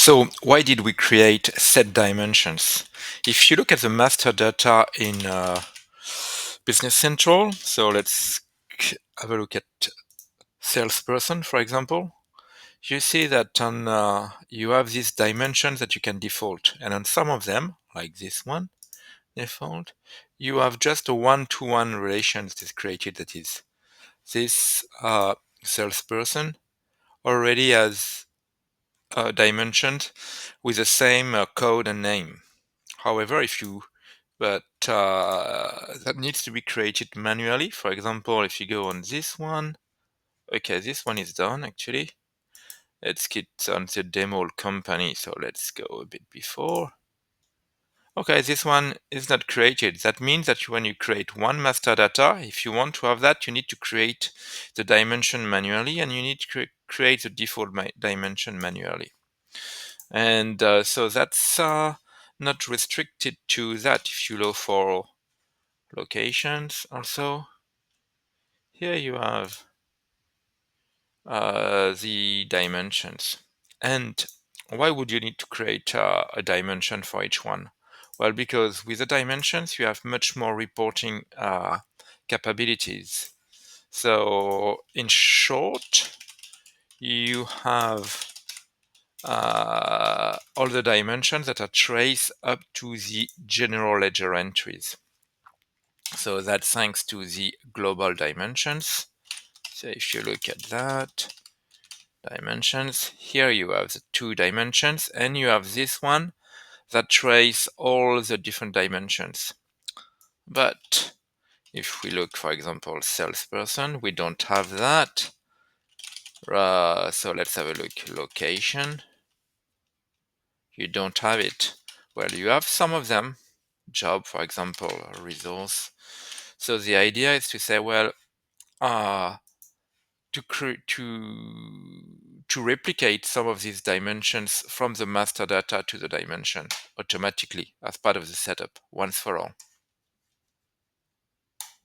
So why did we create set dimensions? If you look at the master data in Business Central, so let's have a look at salesperson, for example. You see that on you have these dimensions that you can default, and on some of them, like this one, default, you have just a one-to-one relation that is created. That is, this salesperson already has dimensions with the same code and name. However, but that needs to be created manually. For example, if you go on this one, okay, this one is done actually. Let's get on the demo company. So let's go a bit before. Okay, this one is not created. That means that when you create one master data, if you want to have that, you need to create the dimension manually, and you need to create the default dimension manually. And so that's not restricted to that. If you look for locations also, here you have the dimensions. And why would you need to create a dimension for each one? Well, because with the dimensions, you have much more reporting capabilities. So in short, you have all the dimensions that are traced up to the general ledger entries. So that's thanks to the global dimensions. So if you look at that, dimensions, here you have the two dimensions, and you have this one that trace all the different dimensions. But if we look, for example, salesperson, we don't have that. So let's have a look. Location, you don't have it. Well, you have some of them. Job, for example, resource. So the idea is to say, well, to replicate some of these dimensions from the master data to the dimension automatically as part of the setup once for all.